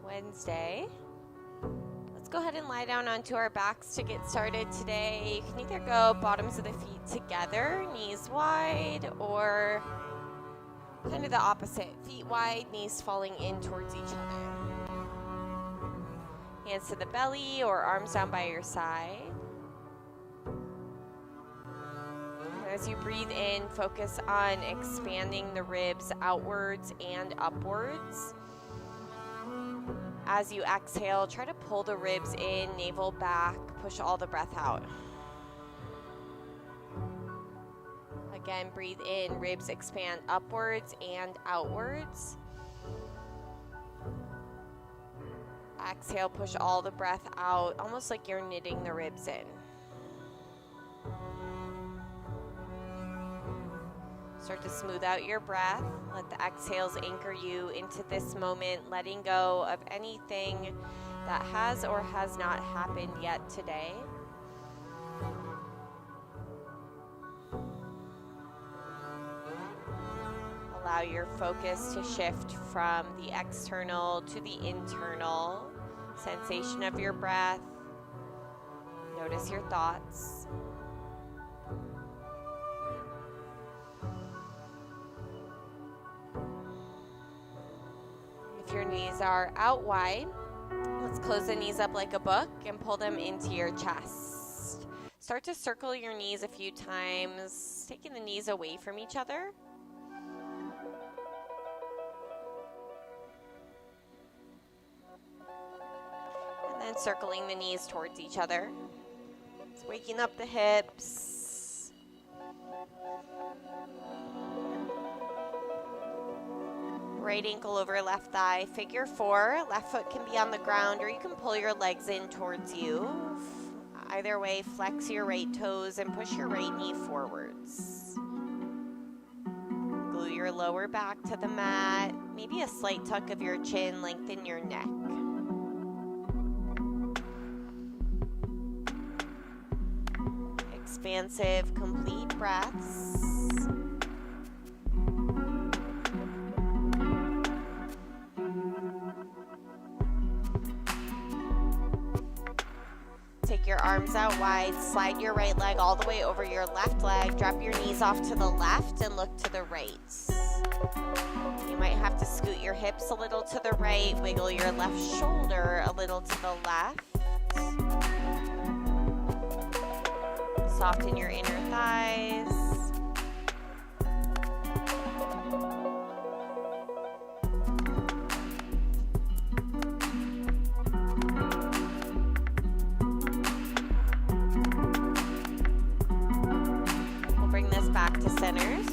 Wednesday. Let's go ahead and lie down onto our backs to get started today. You can either go bottoms of the feet together, knees wide, or kind of the opposite. Feet wide, knees falling in towards each other. Hands to the belly or arms down by your side. As you breathe in, focus on expanding the ribs outwards and upwards. As you exhale, try to pull the ribs in, navel back, push all the breath out. Again, breathe in, ribs expand upwards and outwards. Exhale, push all the breath out, almost like you're knitting the ribs in. Start to smooth out your breath. Let the exhales anchor you into this moment, letting go of anything that has or has not happened yet today. Allow your focus to shift from the external to the internal sensation of your breath. Notice your thoughts. If your knees are out wide, let's close the knees up like a book and pull them into your chest. Start to circle your knees a few times, taking the knees away from each other. And then circling the knees towards each other. It's waking up the hips. Right ankle over left thigh, figure four. Left foot can be on the ground or you can pull your legs in towards you. Either way, flex your right toes and push your right knee forwards. Glue your lower back to the mat. Maybe a slight tuck of your chin, lengthen your neck. Expansive, complete breaths. Take your arms out wide, slide your right leg all the way over your left leg, drop your knees off to the left and look to the right. You might have to scoot your hips a little to the right, wiggle your left shoulder a little to the left. Soften your inner thighs. Back to centers.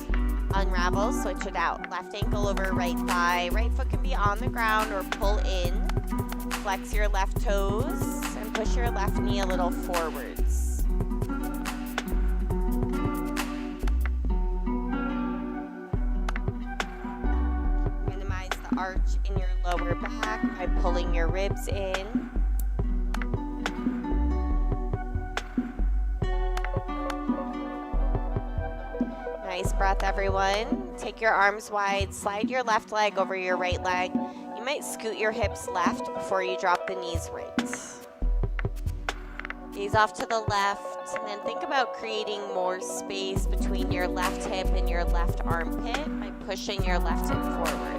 Unravel, switch it out. Left ankle over right thigh. Right foot can be on the ground or pull in. Flex your left toes and push your left knee a little forwards. Minimize the arch in your lower back by pulling your ribs in. Nice breath, everyone. Take your arms wide, slide your left leg over your right leg. You might scoot your hips left before you drop the knees right. Gaze off to the left, and then think about creating more space between your left hip and your left armpit by pushing your left hip forward.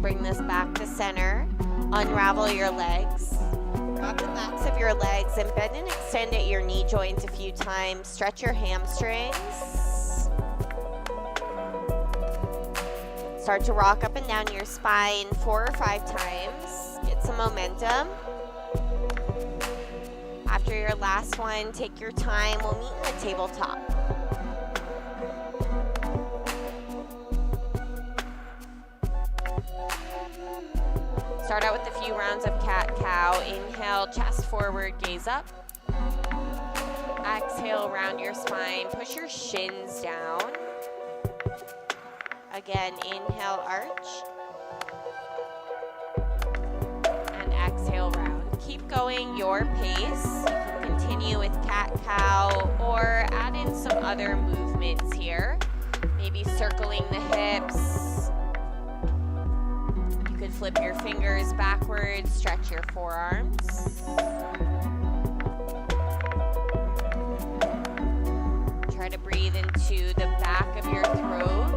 Bring this back to center. Unravel your legs. Grab the backs of your legs and bend and extend at your knee joints a few times. Stretch your hamstrings. Start to rock up and down your spine 4 or 5 times. Get some momentum. After your last one, take your time. We'll meet in the tabletop. Start out with a few rounds of cat-cow. Inhale, chest forward, gaze up. Exhale, round your spine. Push your shins down. Again, inhale, arch. And exhale, round. Keep going your pace. You can continue with cat-cow or add in some other movements here. Maybe circling the hips. You could flip your fingers backwards, stretch your forearms. Try to breathe into the back of your throat.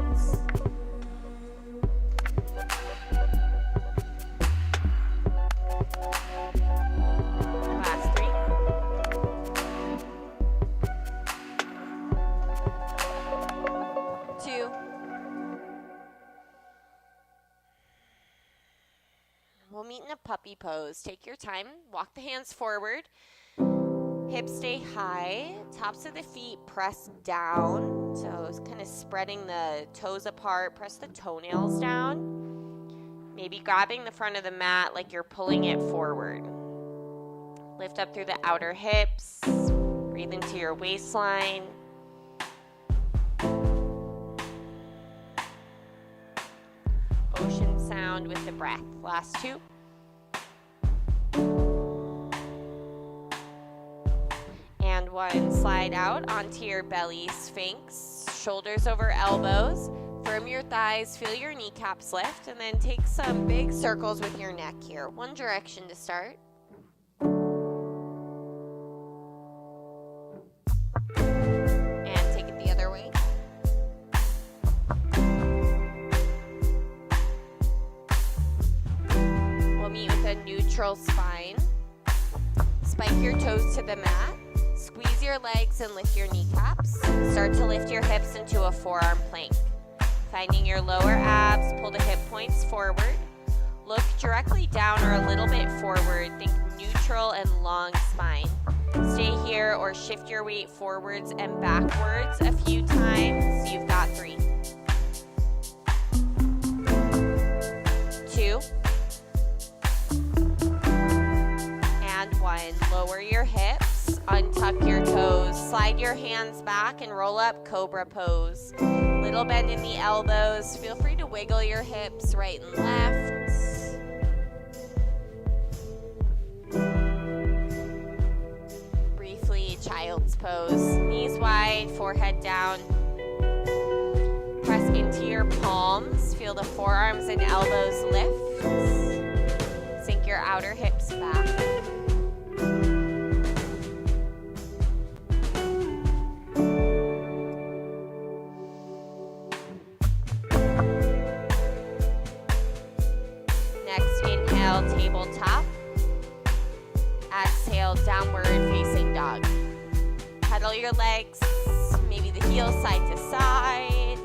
Last 3. 2. We'll meet in a puppy pose. Take your time. Walk the hands forward. Hips stay high. Tops of the feet press down. So it's kind of spreading the toes apart. Press the toenails down. Maybe grabbing the front of the mat like you're pulling it forward. Lift up through the outer hips. Breathe into your waistline. Ocean sound with the breath. Last 2. And 1. Slide out onto your belly, sphinx, shoulders over elbows. Firm your thighs, feel your kneecaps lift, and then take some big circles with your neck here. One direction to start. And take it the other way. We'll meet with a neutral spine. Spike your toes to the mat. Squeeze your legs and lift your kneecaps. Start to lift your hips into a forearm plank. Finding your lower abs, pull the hip points forward. Look directly down or a little bit forward. Think neutral and long spine. Stay here or shift your weight forwards and backwards a few times. You've got 3. 2. And 1. Lower your hips. Untuck your toes, slide your hands back and roll up, cobra pose. Little bend in the elbows. Feel free to wiggle your hips right and left. Briefly, child's pose. Knees wide, forehead down. Press into your palms. Feel the forearms and elbows lift. Sink your outer hips back. Tabletop. Exhale, downward facing dog. Pedal your legs, maybe the heels side to side.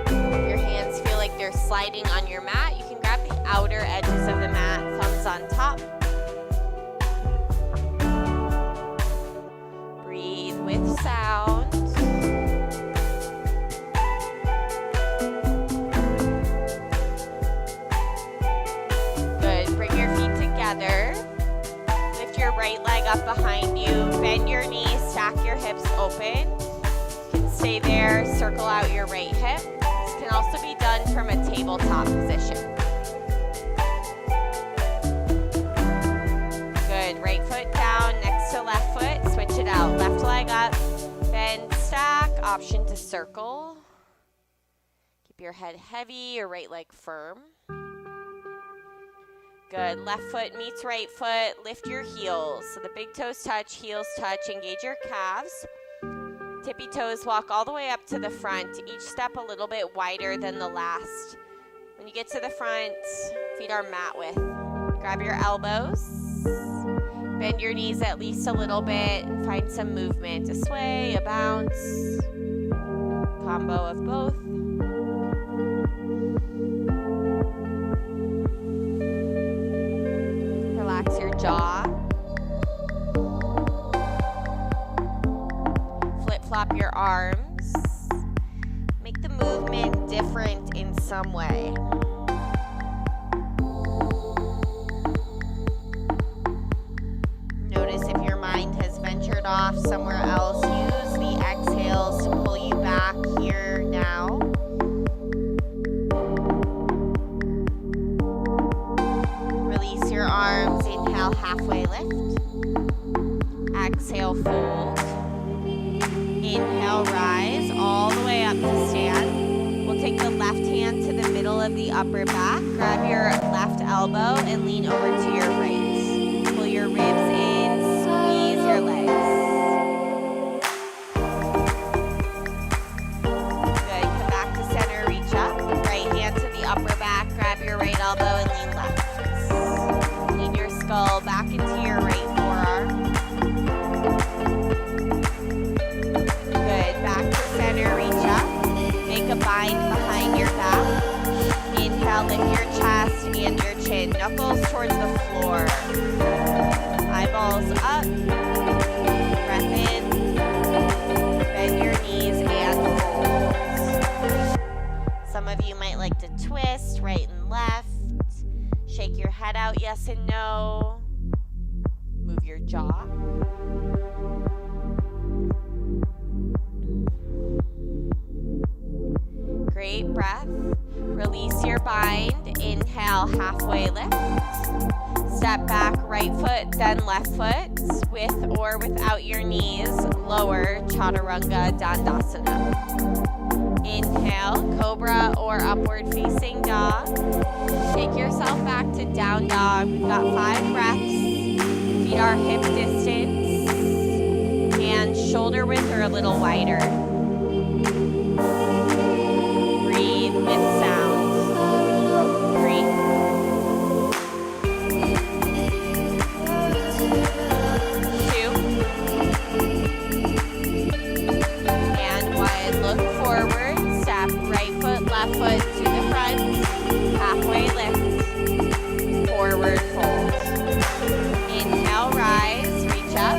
If your hands feel like they're sliding on your mat, you can grab the outer edges of the mat, thumbs on top. Breathe with sound. Lift your right leg up behind you. Bend your knees, stack your hips open. You can stay there, circle out your right hip. This can also be done from a tabletop position. Good, right foot down next to left foot. Switch it out, left leg up. Bend, stack, option to circle. Keep your head heavy, your right leg firm. Good. Left foot meets right foot. Lift your heels. So the big toes touch, heels touch. Engage your calves. Tippy toes walk all the way up to the front. Each step a little bit wider than the last. When you get to the front, feet are mat width. Grab your elbows. Bend your knees at least a little bit. Find some movement, a sway, a bounce, combo of both. Relax your jaw. Flip-flop your arms. Make the movement different in some way. Notice if your mind has ventured off somewhere else. Use the exhales to pull you back here now. Release your arms. Inhale, halfway lift. Exhale, fold. Inhale, rise all the way up to stand. We'll take the left hand to the middle of the upper back. Grab your left elbow and lean over to your right. Pull your ribs in, squeeze your legs. Good, come back to center, reach up. Right hand to the upper back, grab your right elbow and lean left. Lean your skull back into your right forearm. Reach up, make a bind behind your back. Inhale, lift your chest and your chin, knuckles towards the floor. Eyeballs up, breath in, bend your knees and fold. Some of you might like to twist right and left. Shake your head out, yes and no. Move your jaw. Great breath. Release your bind. Inhale, halfway lift. Step back, right foot, then left foot. With or without your knees, lower chaturanga dandasana. Inhale, cobra or upward facing dog. Take yourself back to down dog. We've got 5 breaths. Feet are hip distance. Hands shoulder width or a little wider. With sound. 3, 2, and 1. Look forward. Step right foot, left foot to the front. Halfway lift. Forward fold. Inhale, rise. Reach up.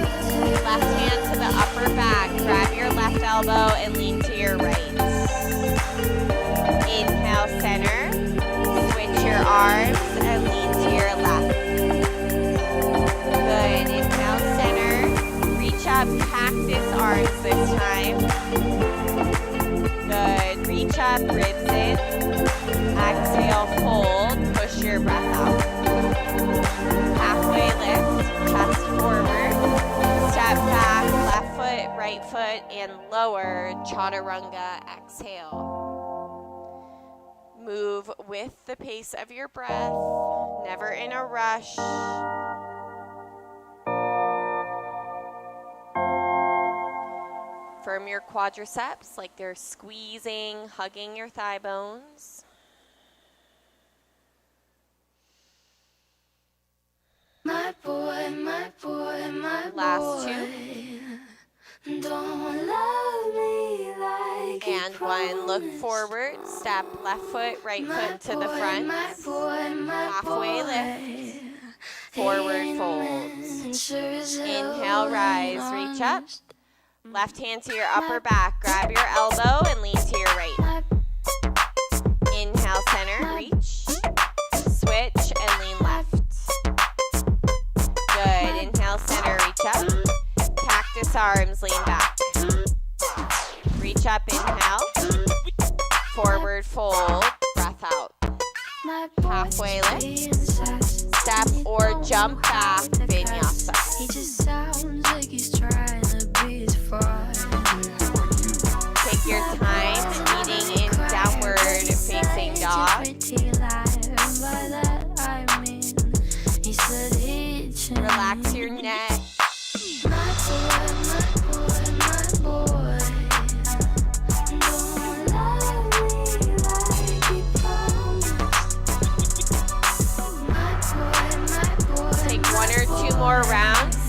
Left hand to the upper back. Grab your left elbow and lean to your right. Inhale, center. Switch your arms and lean to your left. Good. Inhale, center. Reach up, cactus arms this time. Good. Reach up, ribs in. Exhale, fold. Push your breath out. Halfway lift, chest forward. Step back, left foot, right foot, and lower chaturanga. Exhale. Move with the pace of your breath, never in a rush. Firm your quadriceps like they're squeezing, hugging your thigh bones. My boy, my boy, my boy. Last 2. Don't love me like and 1. Look forward. Step left foot, right foot to the front. Halfway lift. Forward folds. Inhale, rise. Reach up. Left hand to your upper back. Grab your elbow and lean to your right. Inhale, center. Reach. Switch and lean left. Good. Inhale, center. Reach up. Cactus arms, lean back. Reach up, inhale. Forward fold, breath out. Halfway lift. Step or jump back, vinyasa. He just sounds like he's trying to be as far. Take your time, meeting in downward facing dog. Relax your neck. Take 1 or 2 more rounds.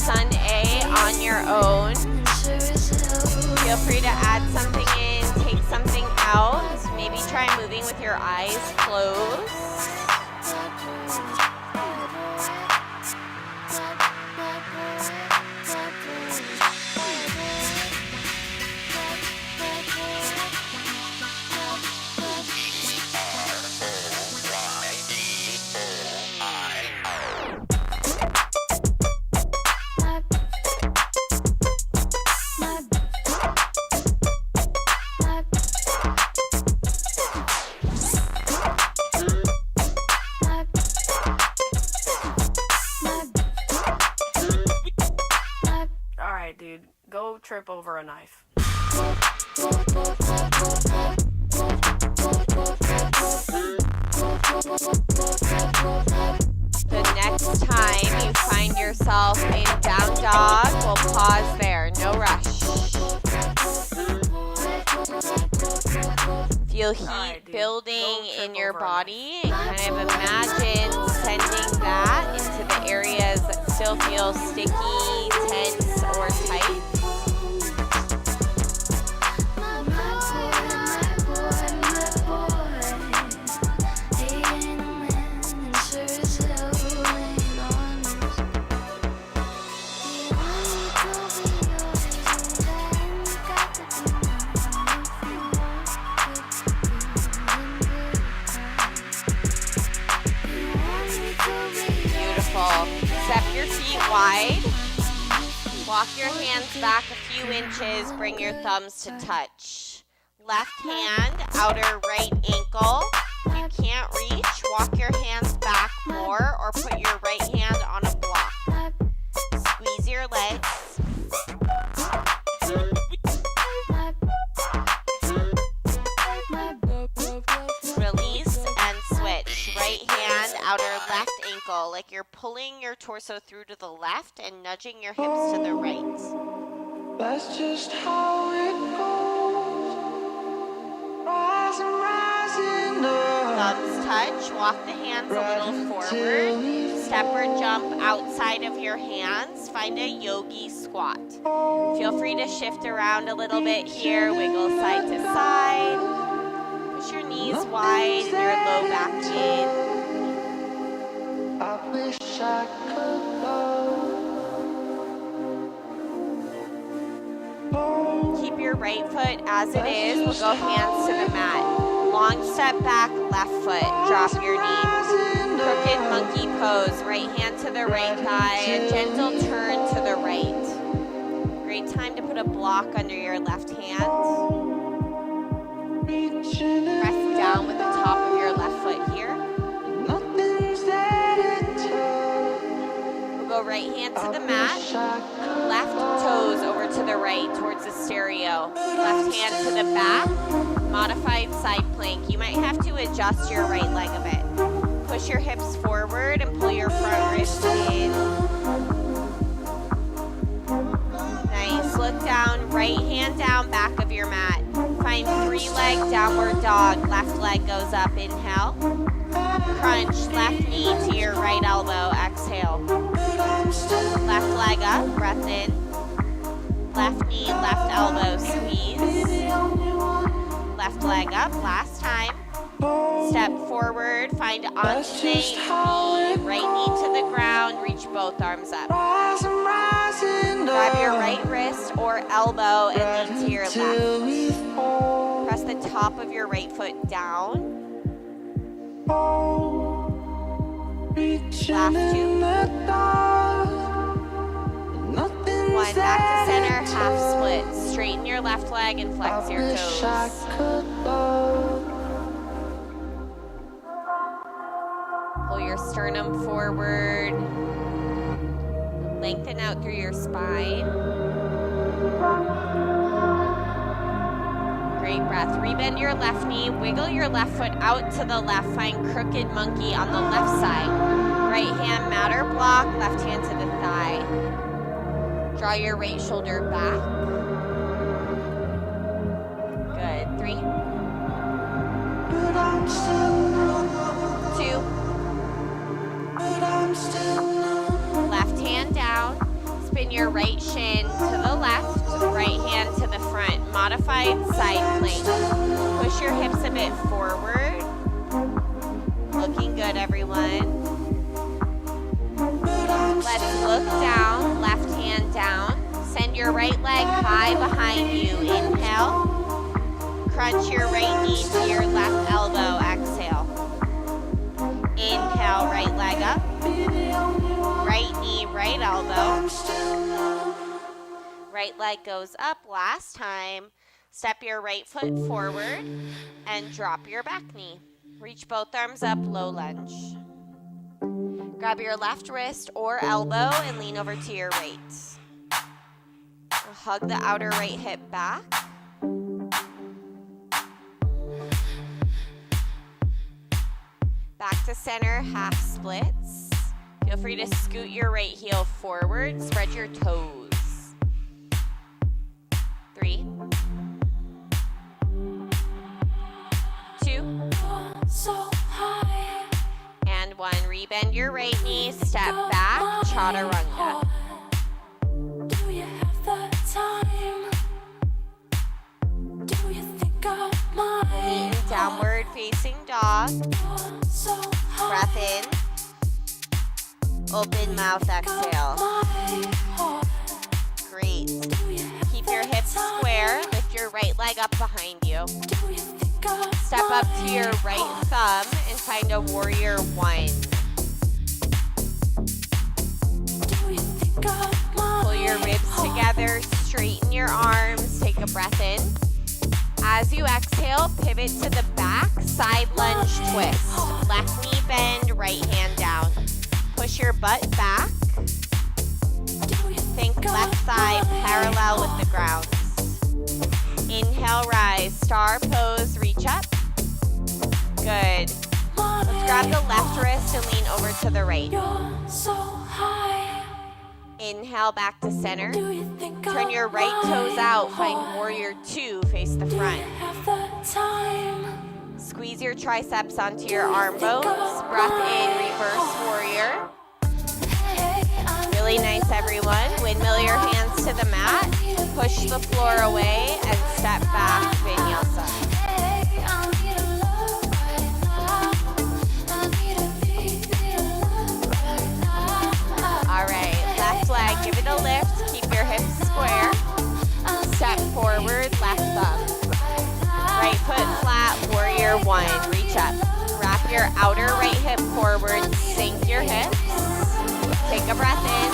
Don't trip over a knife. The next time you find yourself in down dog, we'll pause there. No rush. Feel heat building in your body and kind of imagine sending that into the areas that still feel sticky, tense, or tight. Step your feet wide. Walk your hands back a few inches. Bring your thumbs to touch. Left hand, outer right ankle. If you can't reach, walk your hands back more or put your right hand on a block. Squeeze your legs. Release and switch. Right hand, outer left ankle, like you're pulling your torso through to the left and nudging your hips to the right. That's just how it goes. Rising, rising up. Thumbs touch. Walk the hands a little forward. Step or jump outside of your hands. Find a yogi squat. Feel free to shift around a little bit here. Wiggle side to side. Push your knees wide and your low back in. I wish I could go. Keep your right foot as it is. We'll go hands to the mat. Long step back, left foot. Drop your knee. Crooked monkey pose. Right hand to the right thigh. A gentle turn to the right. Great time to put a block under your left hand. Press down with the top of your left foot here. We'll go right hand to the mat. Left toes over to the right towards the stereo. Left hand to the back. Modified side plank. You might have to adjust your right leg a bit. Push your hips forward and pull your front wrist in. Nice. Look down. Right hand down, back of your mat. Find 3-leg downward dog. Left leg goes up. Inhale. Crunch. Left knee to your right elbow. Exhale. Left leg up. Breath in. Left knee, left elbow. Squeeze. Left leg up. Last time. Step forward. Find alternate knee. Right knee to the ground. Reach both arms up. Grab your right wrist or elbow and lean to your left. Press the top of your right foot down. Last two. One. Back to center. Half split. Straighten your left leg and flex your toes. Pull your sternum forward. Lengthen out through your spine. Great breath. Rebend your left knee. Wiggle your left foot out to the left. Find crooked monkey on the left side. Right hand mat or block. Left hand to the thigh. Draw your right shoulder back. Good. 3. 2. Left hand down. Spin your right shin to the left. Right hand to the front. Modified side plank. Push your hips a bit forward. Looking good, everyone. Let's look down. Left hand down. Send your right leg high behind you. Inhale. Crunch your right knee to your left elbow. Exhale. Inhale, right leg up. Right knee, right elbow. Right leg goes up. Last time. Step your right foot forward and drop your back knee. Reach both arms up, low lunge. Grab your left wrist or elbow and lean over to your right. hug the outer right hip back. Back to center, half splits. Feel free to scoot your right heel forward, spread your toes. 3, 2, and 1. Rebend your right knee, step back, chaturanga. We'll meet in downward facing dog. Breath in. Open mouth, exhale. Great. Keep your hips square. Lift your right leg up behind you. Step up to your right thumb and find a warrior 1. Pull your ribs together, straighten your arms, take a breath in. As you exhale, pivot to the back, side lunge twist. Left knee bend, right hand down. Push your butt back. Think left side parallel with the ground. Inhale, rise, star pose, reach up. Good. Let's grab the left wrist and lean over to the right. Inhale, back to center. Turn your right toes out, find warrior 2, face the front. Squeeze your triceps onto your arm bones. Breath in, reverse warrior. Really nice, everyone. Windmill your hands to the mat. Push the floor away and step back, vinyasa. All right, left leg, give it a lift. Keep your hips square. Step forward, left thumb. Right foot flat, warrior 1. Reach up. Wrap your outer right hip forward, sink your hips. Take a breath in.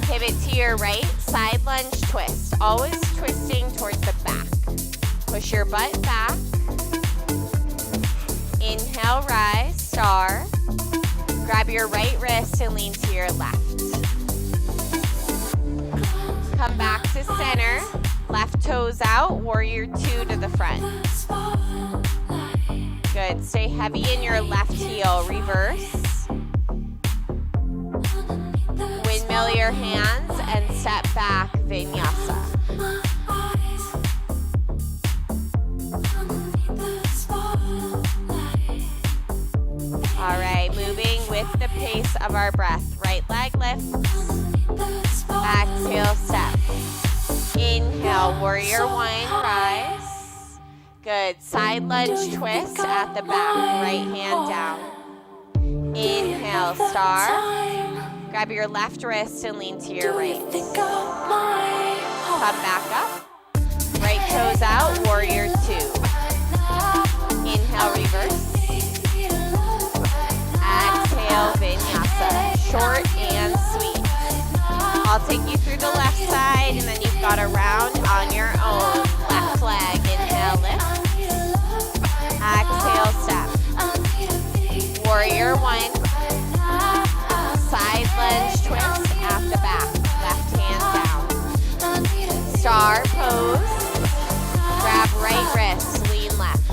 Pivot to your right, side lunge twist. Always twisting towards the back. Push your butt back. Inhale, rise, star. Grab your right wrist and lean to your left. Come back to center. Left toes out, warrior 2 to the front. Good, stay heavy in your left heel, reverse. Windmill your hands and step back, vinyasa. All right, moving with the pace of our breath. Right leg lifts. Exhale, step. Inhale, warrior 1, rise. Good, side lunge twist at the back, right hand down. Inhale, star. Grab your left wrist and lean to your right. Come back up. Right toes out, warrior 2. Inhale, reverse. Exhale, vinyasa. Short and sweet. I'll take you through the left side, and then you've got a round on your own. Left leg, inhale, lift. Exhale, step. Warrior 1. Side lunge twist at the back. Left hand down. Star pose. Grab right wrist, lean left.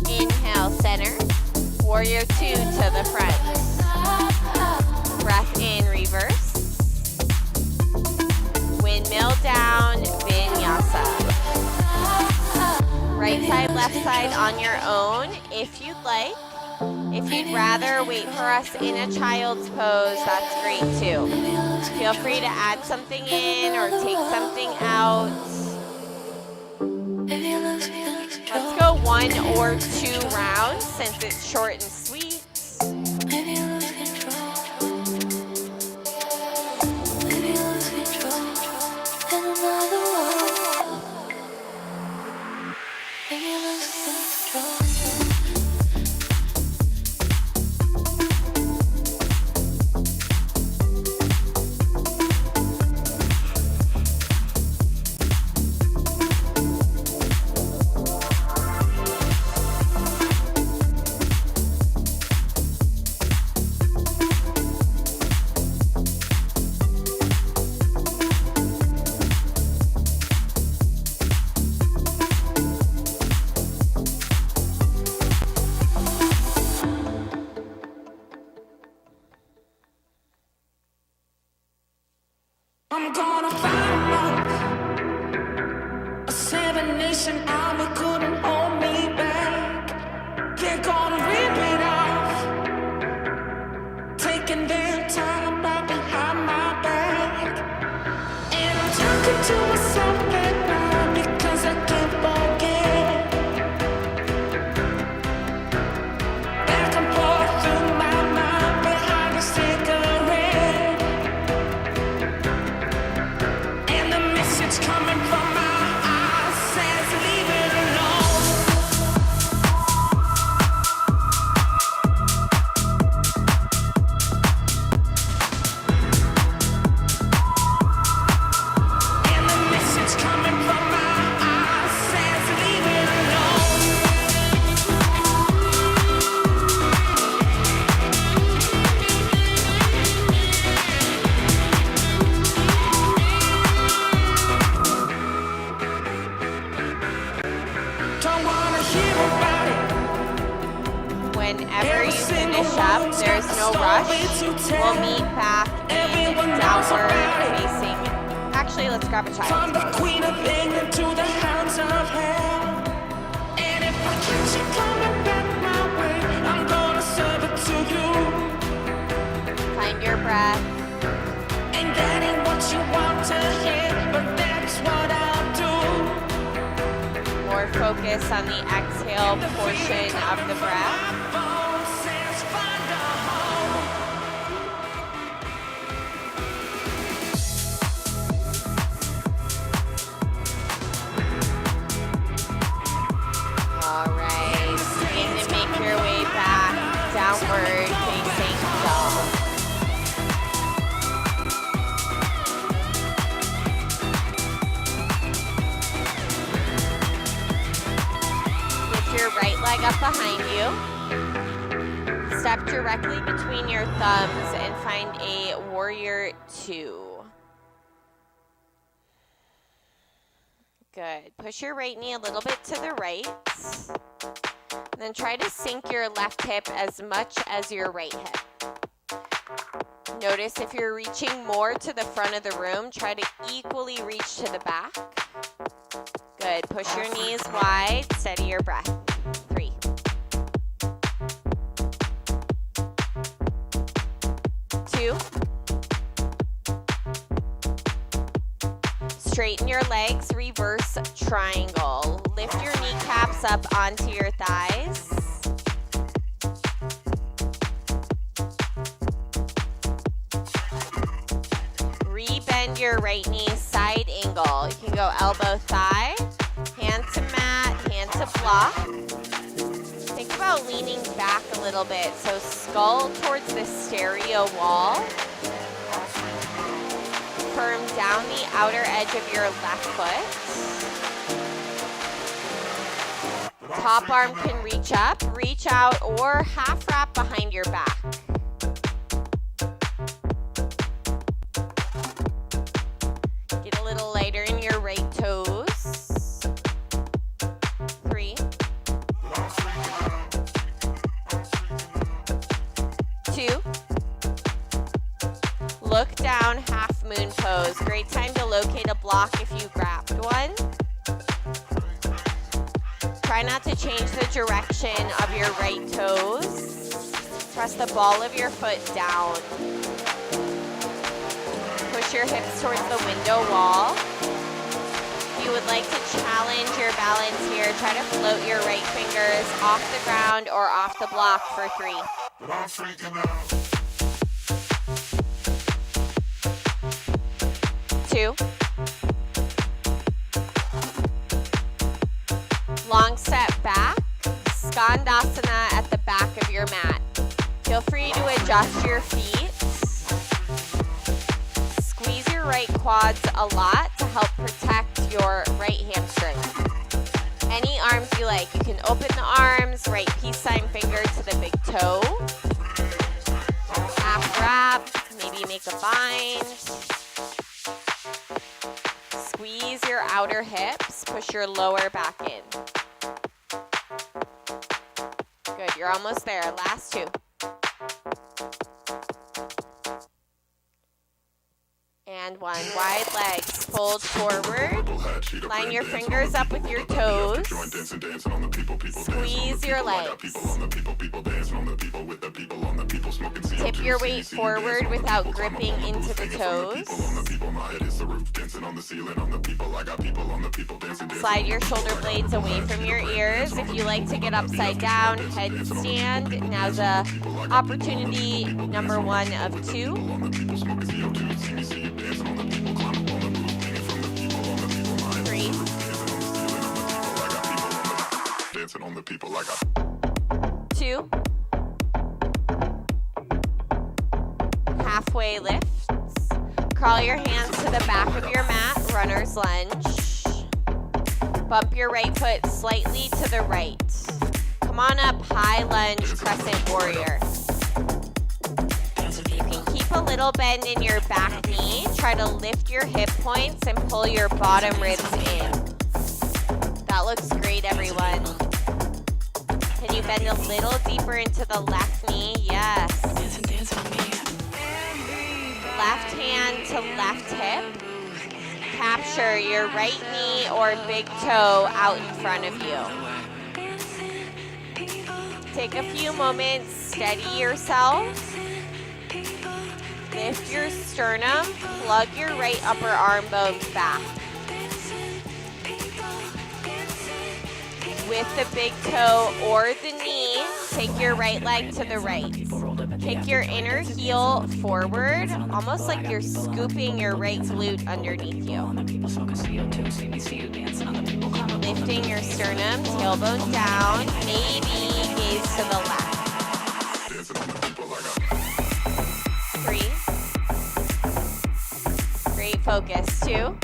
Inhale, center. Warrior 2 to the front. Breath in, reverse. Windmill down, vinyasa. Right side, left side on your own if you'd like. If you'd rather wait for us in a child's pose, that's great too. Feel free to add something in or take something out. Let's go 1 or 2 rounds since it's short and sweet. I'm gonna find love. A seven-nation army couldn't hold me back. They're gonna rip it off, taking their time right behind my back. And I'm talking to myself at night because I can't forget. Back and forth through my mind behind a cigarette. And the message coming from my eyes says leave it alone. And the message coming from my eyes says leave it alone. Don't wanna hear about it. Whenever you finish up, there's no rush. We'll meet back in downward facing. Actually, let's grab a From child. the queen of England to the hounds of hell. And if I catch you coming back my way, I'm gonna serve it to you. Find your breath. And that ain't what you want to hear, but that's what I'll do. More focus on the exhale portion of the breath. My phone says find a home. All right. Begin to make your way back downward facing dog. Lift your right leg up behind you. Step directly between your thumbs and find a warrior two. Good. Push your right knee a little bit to the right. Then try to sink your left hip as much as your right hip. Notice if you're reaching more to the front of the room, try to equally reach to the back. Good. Push your knees wide. Steady your breath. 3. 2. Straighten your legs, reverse triangle. Lift your kneecaps up onto your thighs. Rebend your right knee, side angle. You can go elbow, thigh, hand to mat, hand to block. Think about leaning back a little bit, so skull towards the stereo wall. Firm down the outer edge of your left foot. Top arm can reach up, reach out, or half wrap behind your back. Get a little lighter in your right toes. 3. 2. Look down, half moon pose. Great time to locate a block if you grabbed one. Try not to change the direction of your right toes. Press the ball of your foot down. Push your hips towards the window wall. If you would like to challenge your balance here, try to float your right fingers off the ground or off the block for 3. But I'm freaking out. 2. Long step back, Skandasana at the back of your mat. Feel free to adjust your feet. Squeeze your right quads a lot to help protect your right hamstring. Any arms you like. You can open the arms, right peace sign finger to the big toe. Half wrap, maybe make a bind. Squeeze your outer hips, push your lower back in. Good, you're almost there. Last 2. And 1. Wide side legs. Fold forward. Line your fingers up with your toes. Squeeze your legs. Tip your weight forward without gripping into the toes. Slide your shoulder blades away from your ears. If you like to get upside down, headstand. Now's a opportunity number 1 of 2. 3. 2. Halfway lifts. Crawl your hands to the back of your mat, runner's lunge. Bump your right foot slightly to the right. Come on up, high lunge, crescent warrior. You can keep a little bend in your back knee. Try to lift your hip points and pull your bottom ribs in. That looks great, everyone. Can you bend a little deeper into the left knee? Yes. Left hand to left hip. Capture your right knee or big toe out in front of you. Take a few moments, steady yourself. Lift your sternum, plug your right upper arm bones back. With the big toe or the knee, take your right leg to the right. Kick your inner heel forward, almost like you're scooping your right glute underneath you. Lifting your sternum, tailbone down, maybe gaze to the left. 3. Great focus. 2.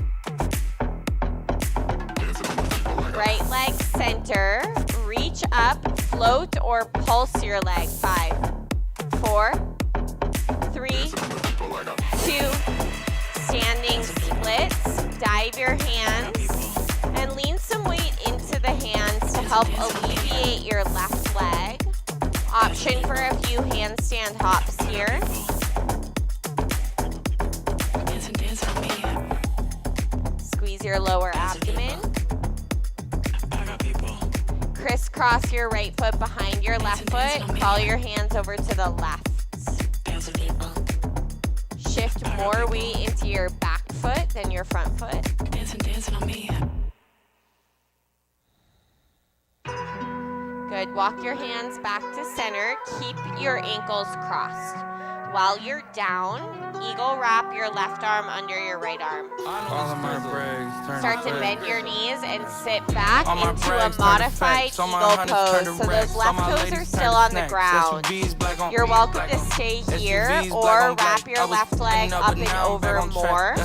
Right leg center, reach up, float or pulse your leg. 5, 4, 3, 2, standing splits. Dive your hands and lean some weight into the hands to help alleviate your left leg. Option for a few handstand hops here. Squeeze your lower abdomen. Crisscross your right foot behind your left foot. Crawl your hands over to the left. Shift more weight into your back foot than your front foot. Good. Walk your hands back to center. Keep your ankles crossed. While you're down, eagle wrap your left arm under your right arm. Start to bend your knees and sit back into a modified eagle pose. So those left toes are still on the ground. You're welcome to stay here or wrap your left leg up and over more.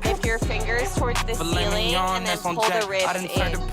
Lift your fingers towards the ceiling and then pull the ribs in.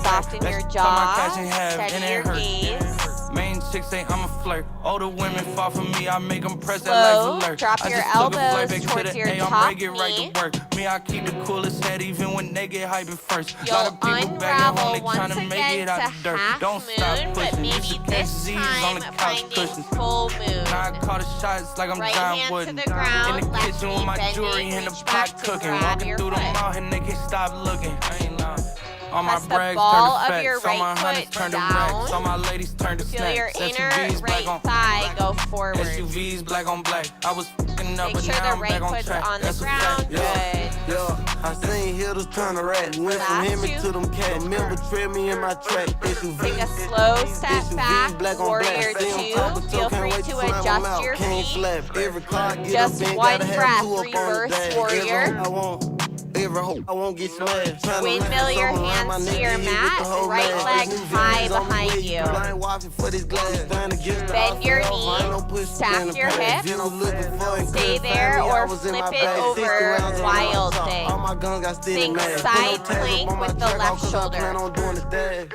Soften your jaw, steady your gaze. Main chicks say I'm a flirt. Older women fall for me, I make them press that Slow. legs alert. Drop your elbows towards your top knee. Right to work. Me, I keep the coolest head even when they get hyped first. You'll unravel once again to half moon, but maybe this time finding full moon. Now I call the shots like I'm Right John hand Wooden. to the ground, In the left kitchen knee with my bending, jewelry in the reach pot back to cooking. grab Walking your through the foot. mall and they can't stop looking. I ain't lying. All my Press the brags ball turn to of your facts. All my right hunters foot turn to down. racks. All my ladies turn to Feel snacks. your inner SUVs black right on thigh go forward. SUVs black on black. I was fucking up, Make but sure now the I'm right back on foot's track. on the That's a ground. fact. Good. Yeah, I seen hitters turn to rat. Went from Last Hemi two. to them cats. Remember, trail me in my track. SUV. Take a slow step SUV, back. black on Warrior black. 2. Feel free to adjust your Can't feet. slap. Every car get Just up and one gotta have breath. two up on the Reverse dash. warrior. Every hope I won't get smashed. Tryna Windmill land your something around my hands to nigga, your he with the mat. whole Right mash. leg New high Vans on the behind way. you. Blind watching for this glass. Stand against the Bend your outfit. knee, I ain't no pussy stack in the your past. hips, You looking for it, stay couldn't there find me. I or was in flip my it bag. 60 over rounds on my wild top. thing. All my guns got steady Think mad. side Put no tags plank up on my with the track, left cause I shoulder. plan on doing the dash.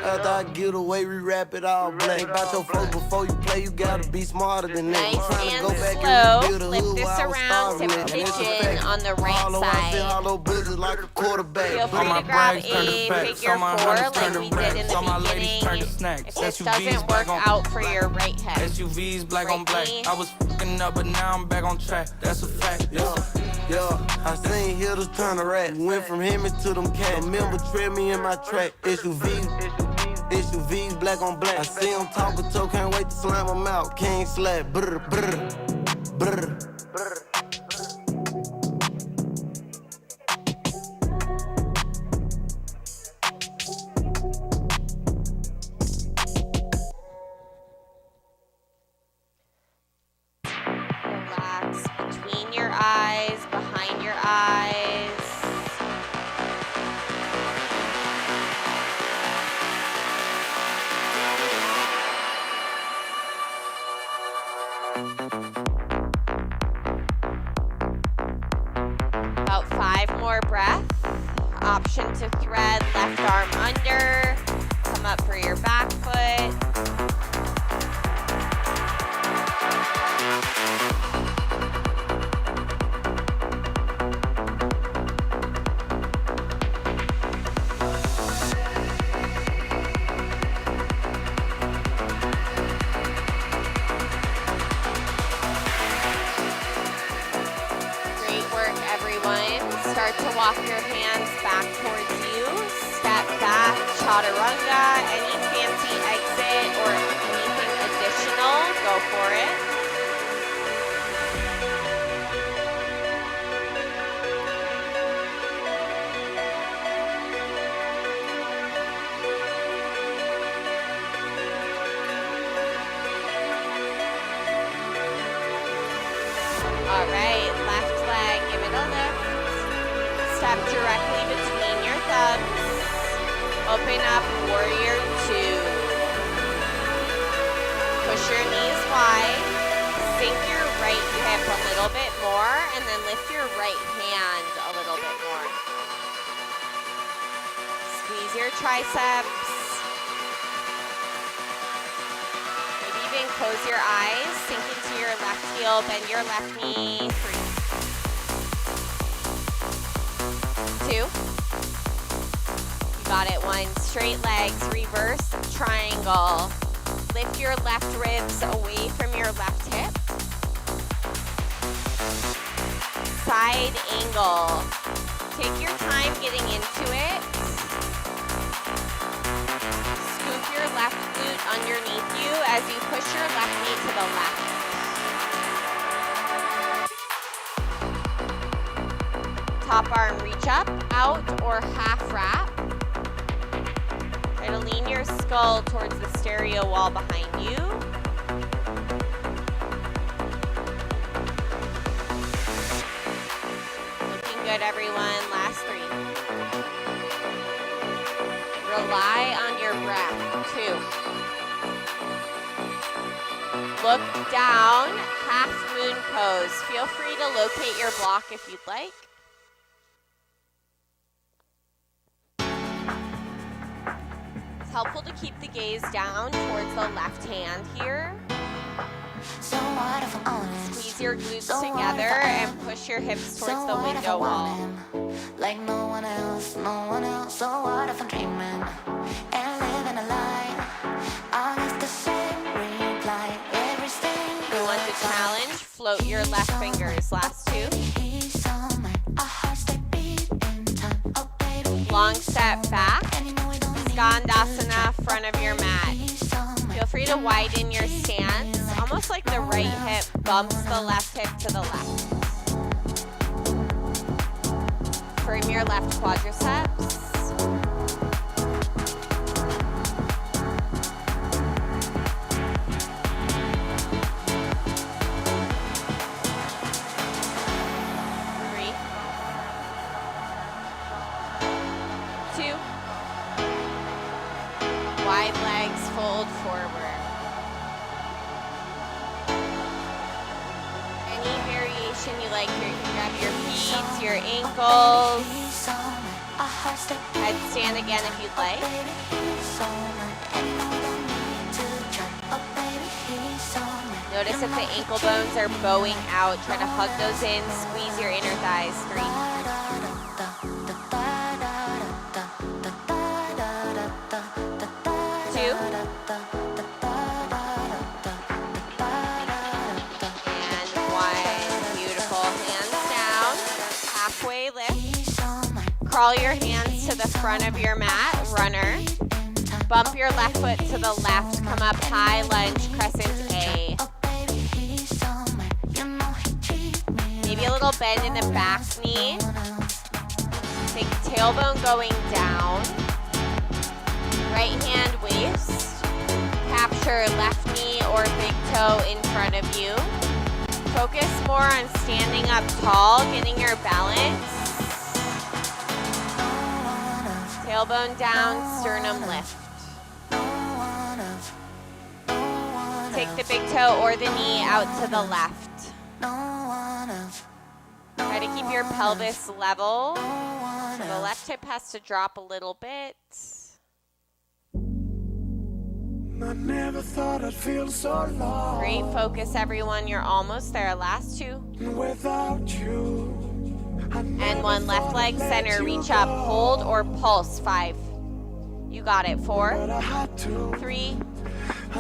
After I get away, we wrap it all black. About your folks before you play, you gotta be smarter than that. Nice Tryna and go back slow. and rebuild the Flip hood this while I was around to starving it. And it's a pigeon fact. on the right All over, I feel side. swallow business like a quarterback. Feel free All my to grab brags turn to a facts. figure All my 4 hunters turn like we to did in racks. All my the ladies turn to beginning. snacks. If this SUVs doesn't black work on out for your right hip, SUVs black on black. Right knee. I was fucking up, but now I'm back on track. That's a fact. Yeah, I seen hitters turn to rats. Went from him to them cats. Remember, tread me in my track. SUVs, black on black. I see him talking, so can't wait to slam him out. King slap, brr, brr, brr. relax between your eyes, behind your eyes. About 5 more breaths. Option to thread left arm under. Come up for your back foot. Great work, everyone. Start to walk your hands back towards you. Step back, chaturanga, any fancy exit or anything additional, go for it. All right, left leg, give it a lift. Step directly between your thumbs. Open up, warrior 2. Push your knees wide. Sink your right hip a little bit more, and then lift your right hand a little bit more. Squeeze your triceps. Even close your eyes, sink into your left heel, bend your left knee. 3, 2. You got it. 1. Straight legs, reverse triangle. Lift your left ribs away from your left hip. Side angle. Take your time getting into it. Scoop your left glute underneath you as you push your left knee to the left. Top arm reach up, out, or half wrap. Try to lean your skull towards the stereo wall behind you. Looking good, everyone. Last 3. Rely on your breath. 2. Look down, half moon pose. Feel free to locate your block if you'd like. It's helpful to keep the gaze down towards the left hand here. So what if I'm honest? Squeeze your glutes together and push your hips towards the window wall. Like no one else, no one else. So what if I'm dreaming and living a lie? I guess the same reply every single You want the challenge? Float your left fingers. Last 2. Long step back. Skandasana, front of your mat. Feel free to widen your stance, almost like the right hip bumps the left hip to the left. Firm your left quadriceps. Wide legs, fold forward. Any variation you like here. You can grab your feet, your ankles. Headstand again if you'd like. Notice if the ankle bones are bowing out. Try to hug those in. Squeeze your inner thighs. 3, crawl your hands to the front of your mat, runner. Bump your left foot to the left, come up high lunge, crescent A. Maybe a little bend in the back knee. Think tailbone going down. Right hand waist. Capture left knee or big toe in front of you. Focus more on standing up tall, getting your balance. Tailbone down, sternum lift. Take the big toe or the knee out to the left. Try to keep your pelvis level. So the left hip has to drop a little bit. I never thought I'd feel so lost. Great focus, everyone. You're almost there. Last two. Without you. And one. Left leg center. Reach up. Hold or pulse. 5. You got it. 4, 3,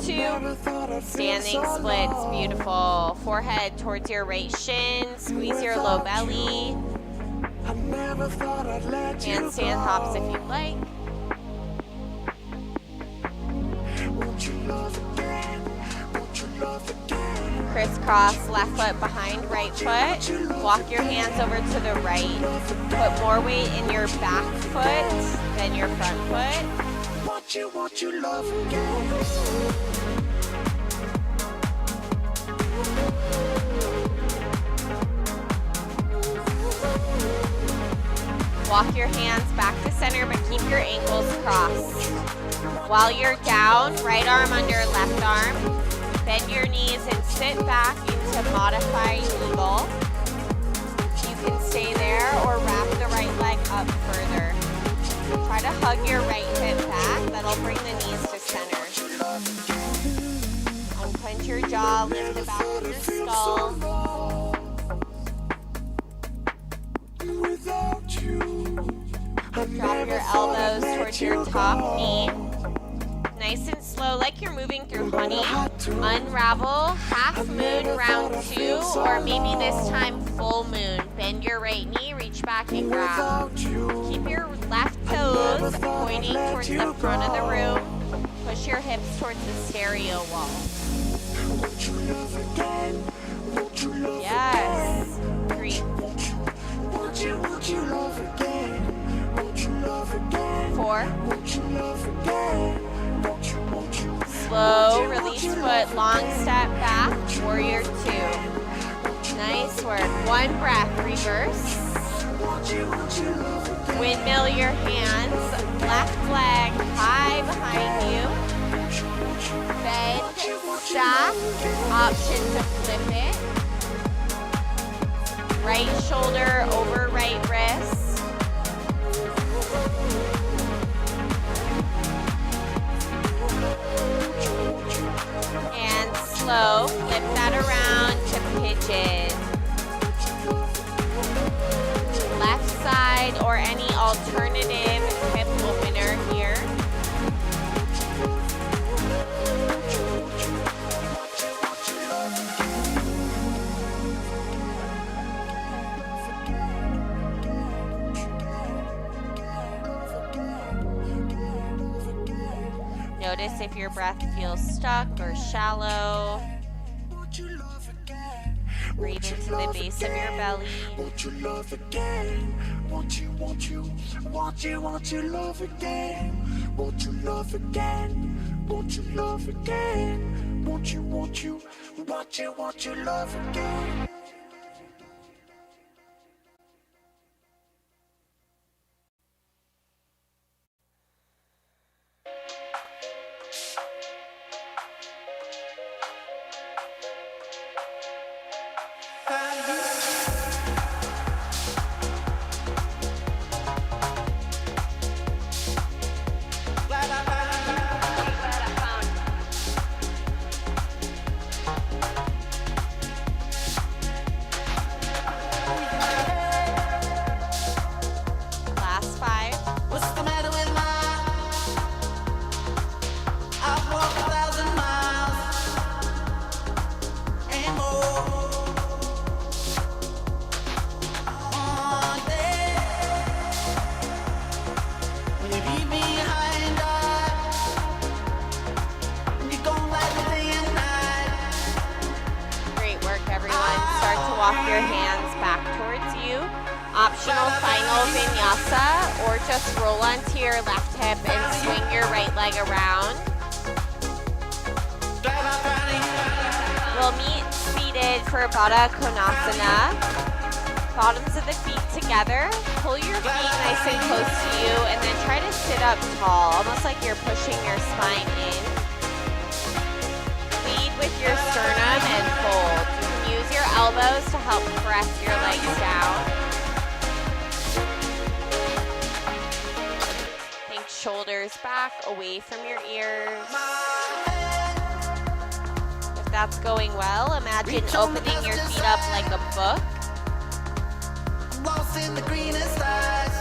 2. Standing splits. Beautiful. Forehead towards your right shin. Squeeze your low belly. Handstand hops if you'd like. Crisscross, left foot behind right foot. Walk your hands over to the right. Put more weight in your back foot than your front foot. Want you love again. Walk your hands back to center, but keep your ankles crossed. While you're down, right arm under left arm. Bend your knees and sit back into modified eagle. You can stay there or wrap the right leg up further. Try to hug your right hip back. That'll bring the knees to center. Unclench your jaw, lift the back of your skull. Drop your elbows towards your top knee. Nice and slow, like you're moving through honey. Unravel, half moon, round 2, or maybe this time full moon. Bend your right knee, reach back and grab. Keep your left toes pointing towards the front of the room. Push your hips towards the stereo wall. Yes. 3. 4. Slow, release foot, long step back, warrior 2. Nice work. 1 breath, reverse. Windmill your hands, left leg high behind you. Bend, stack, option to flip it. Right shoulder over right wrist. And slow, flip that around to pigeon. Left side or any alternative hip opener here. Notice if your breath feels stuck or shallow. Breathe into the base of your belly. Want you love again? Want you love again? Want you love again? Want you love again? Want you love again? Optional final vinyasa, or just roll onto your left hip and swing your right leg around. We'll meet seated for Baddha Konasana. Bottoms of the feet together. Pull your feet nice and close to you, and then try to sit up tall, almost like you're pushing your spine in. Lead with your sternum and fold. You can use your elbows to help press your legs down. Think shoulders back, away from your ears. If that's going well, imagine opening your feet up like a book. Lost in the greenest eyes,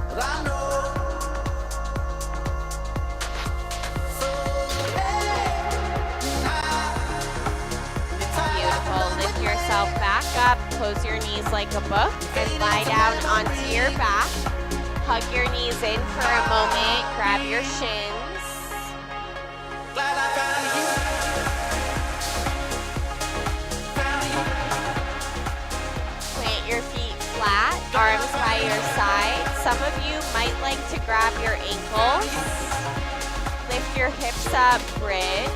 but I know. Beautiful. Lift yourself back up, close your knees like a book, and lie down onto your back. Hug your knees in for a moment, grab your shins. Plant your feet flat, arms by your side. Some of you might like to grab your ankles. Lift your hips up, bridge.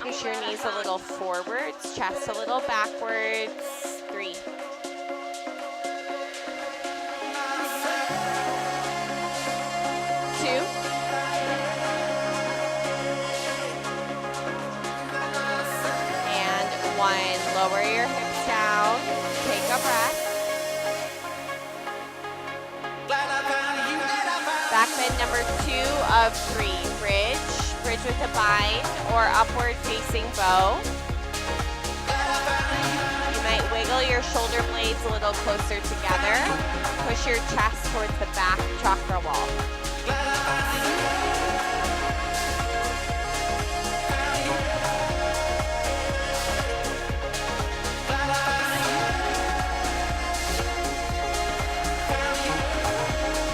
Push your knees a little forwards, chest a little backwards. 3. 2. And 1. Lower your hips down. Take a breath. Back bend number 2 of 3. Bridge. Bridge with a bind or upward facing bow. You might wiggle your shoulder blades a little closer together. Push your chest towards the back chakra wall.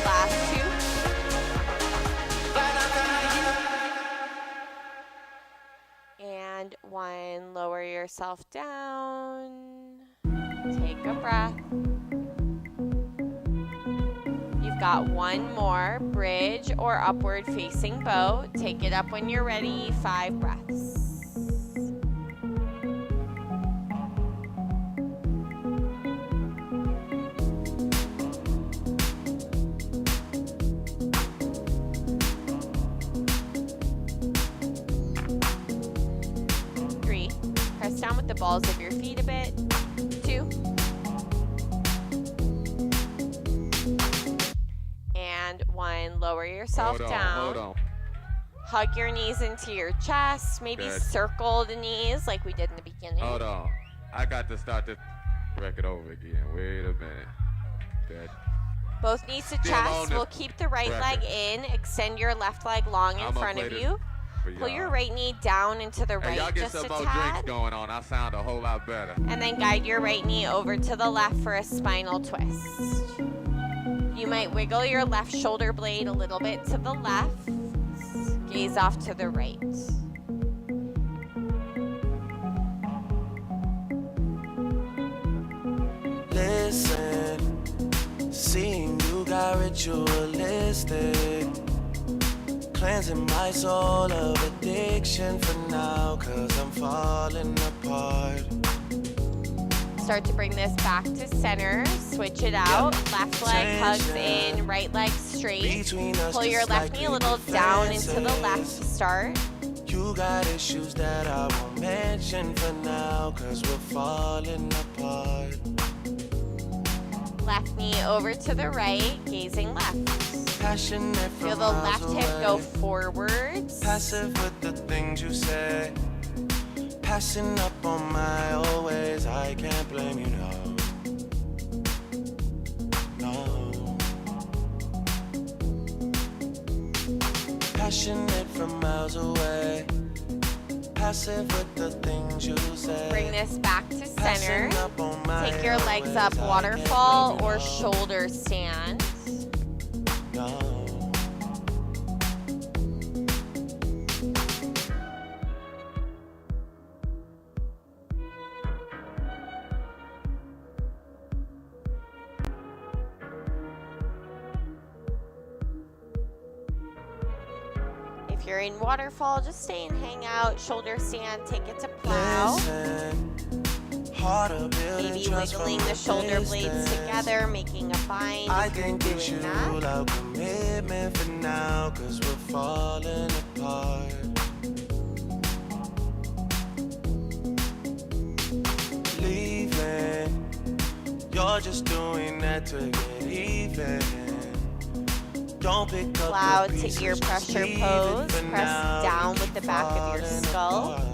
Last 2. And 1, lower yourself down. Take a breath. You've got 1 more, bridge or upward facing bow. Take it up when you're ready, 5 breaths. Press down with the balls of your feet a bit. 2. And 1. Lower yourself down. Hold on. Hug your knees into your chest. Maybe Good. circle the knees like we did in the beginning. Hold on. I got to start this record over again. Wait a minute. Good. Both knees to Still on chest. this We'll keep the right leg record. in. Extend your left leg long in I'm gonna front play of this you. for Pull y'all. your right knee down into the Hey, y'all right get just some a more drinks tad. going on. I sound a whole lot better. And then guide your right knee over to the left for a spinal twist. You might wiggle your left shoulder blade a little bit to the left. Gaze off to the right. Listen, seeing you got ritualistic, cleansing my soul of addiction for now, 'cause I'm falling apart. Start to bring this back to center. Switch it out. Left leg hugs in, right leg straight. Between us, Pull your just left like knee a little down into the left to defenses. start. You got issues that I won't mention for now, 'cause we're falling apart. Left knee over to the right, gazing left. Passionate Feel from the miles left hip away. go forwards. Passive with the things you say. Passing up on my old ways, I can't blame you, no. No. Passionate from miles away. Passive with the things you say. Bring this back to center. Passing up on my Take your old legs ways, up, I can't waterfall blame you, or no. shoulder stand. No. you're in waterfall, just stay and hang out. Shoulder stand, take it to plow. Maybe wiggling the shoulder blades together, making a bind if you're doing that. Without commitment for now, 'cause we're falling apart. Leaving, you're just doing that to get even. Don't pick up Plow the to pieces, ear just pressure leave it pose. for Press now. down with the back of your Falling skull. apart.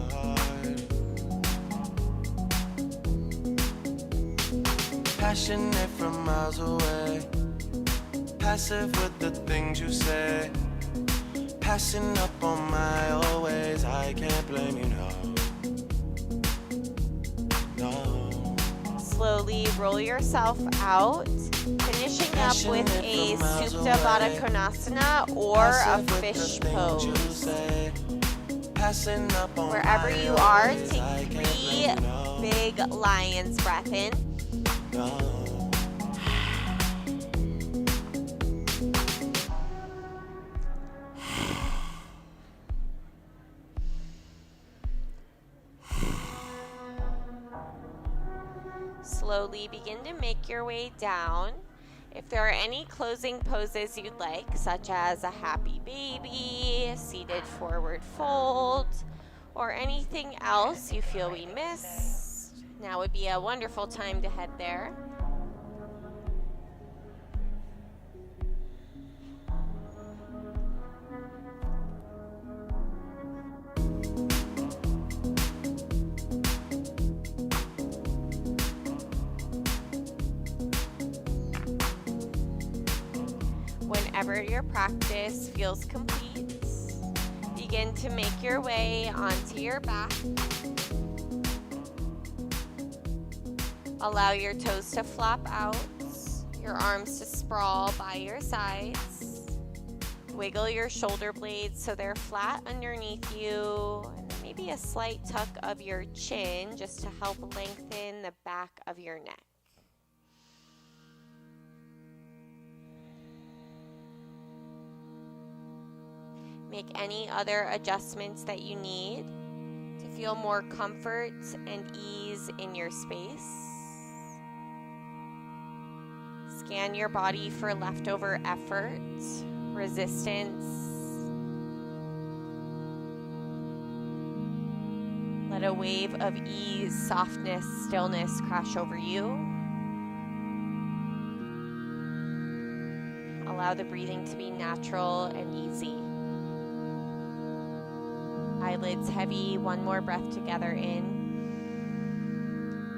Passionate from miles away, passive with the things you say, passing up on my always. I can't blame you, no. Slowly roll yourself out, finishing up with a Supta Baddha Konasana or a fish pose. Wherever you are, take 3 big lion's breath in. Slowly begin to make your way down. If there are any closing poses you'd like, such as a happy baby, seated forward fold, or anything else you feel we missed, now would be a wonderful time to head there. Whenever your practice feels complete, begin to make your way onto your back. Allow your toes to flop out, your arms to sprawl by your sides. Wiggle your shoulder blades so they're flat underneath you, and maybe a slight tuck of your chin just to help lengthen the back of your neck. Make any other adjustments that you need to feel more comfort and ease in your space. Scan your body for leftover effort, resistance. Let a wave of ease, softness, stillness crash over you. Allow the breathing to be natural and easy. Eyelids heavy, one more breath together in.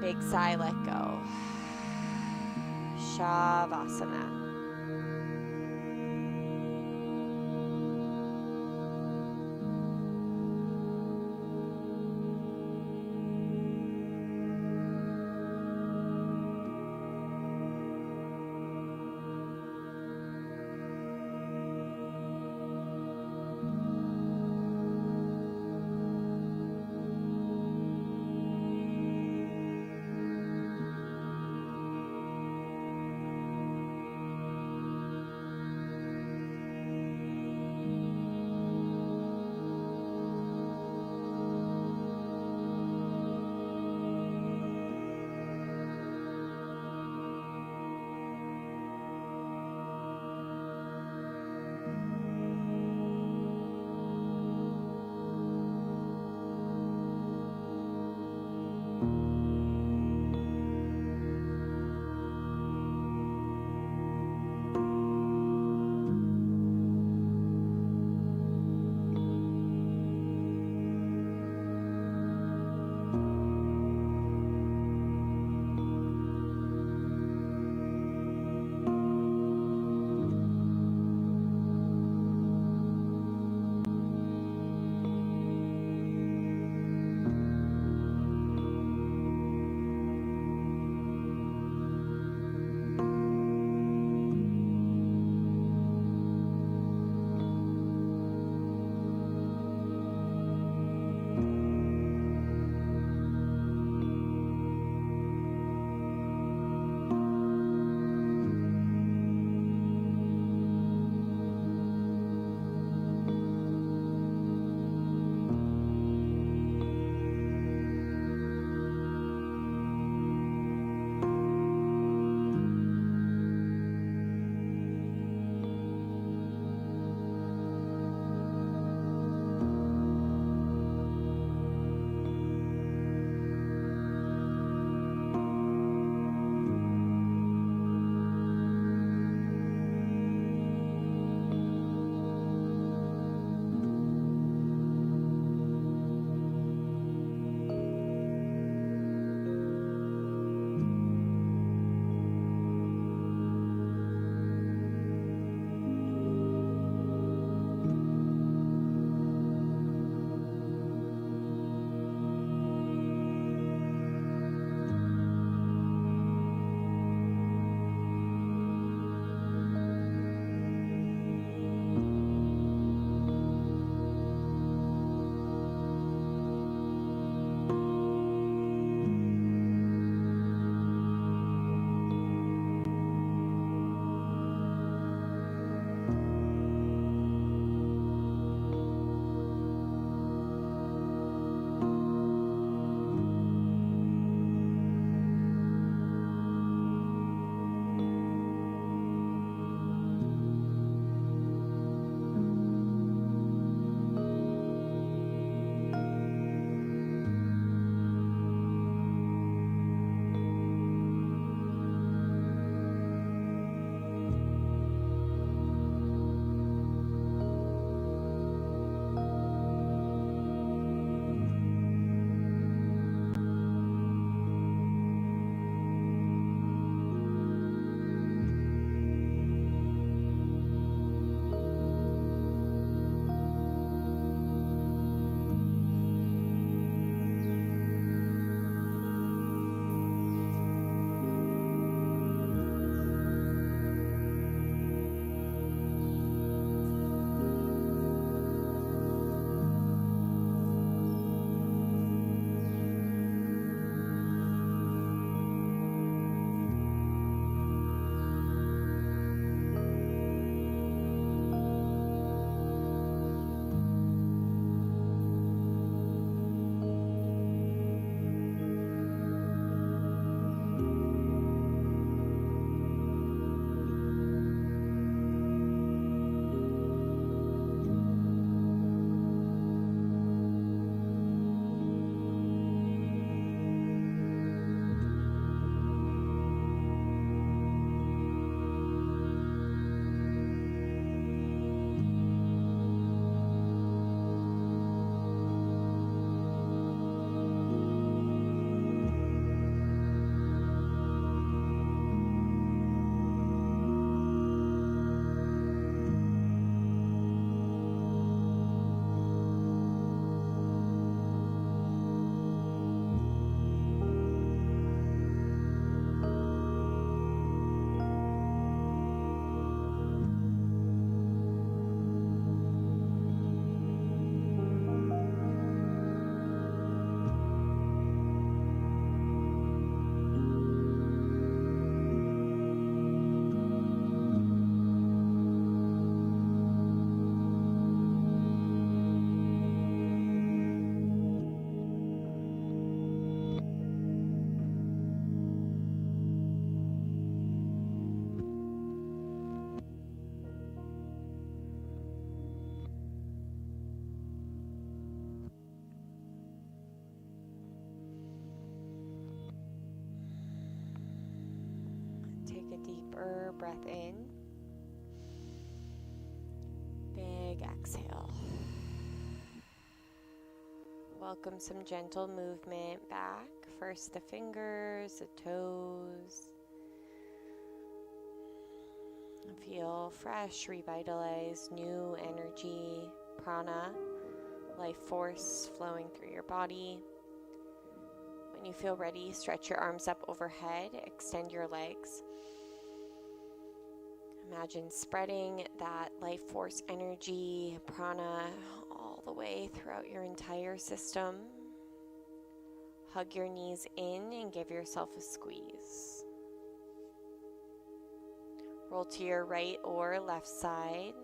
Big sigh, let go. Shavasana. breath in. Big exhale. Welcome some gentle movement back. First the fingers, the toes. Feel fresh, revitalized, new energy, prana, life force flowing through your body. When you feel ready, stretch your arms up overhead, extend your legs. Imagine spreading that life force energy, prana, all the way throughout your entire system. Hug your knees in and give yourself a squeeze. Roll to your right or left side.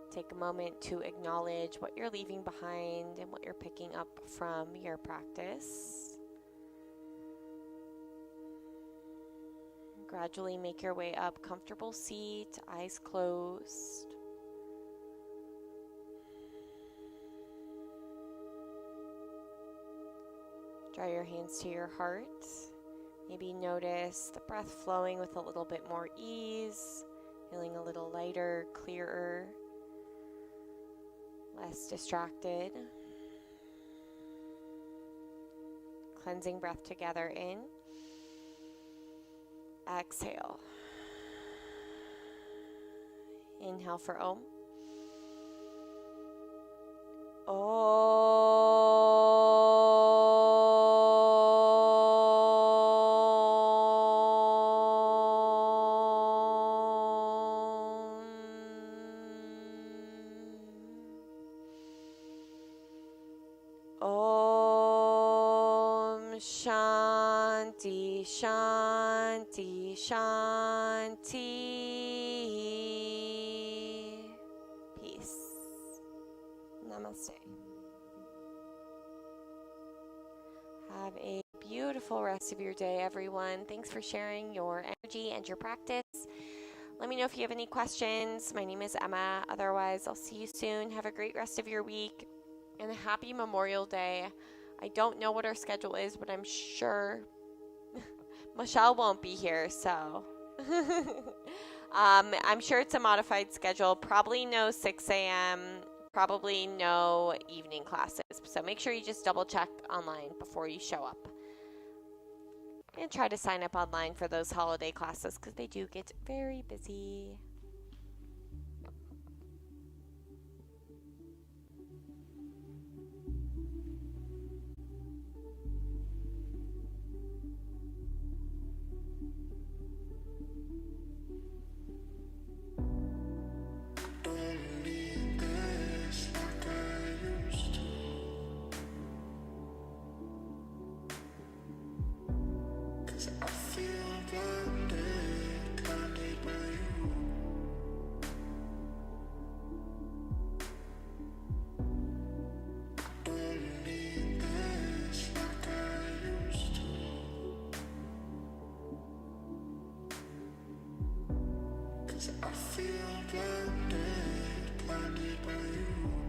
Take a moment to acknowledge what you're leaving behind and what you're picking up from your practice. Gradually make your way up, comfortable seat, eyes closed. Draw your hands to your heart. Maybe notice the breath flowing with a little bit more ease, feeling a little lighter, clearer, less distracted. Cleansing breath together in. Exhale. Inhale for Om. Shanti, Shanti, Shanti. Peace. Namaste. Have a beautiful rest of your day, everyone. Thanks for sharing your energy and your practice. Let me know if you have any questions. My name is Emma. Otherwise, I'll see you soon. Have a great rest of your week and a happy Memorial Day. I don't know what our schedule is, but I'm sure Michelle won't be here, so I'm sure it's a modified schedule. Probably no 6 a.m., probably no evening classes. So make sure you just double check online before you show up. And try to sign up online for those holiday classes because they do get very busy. I feel blinded by you.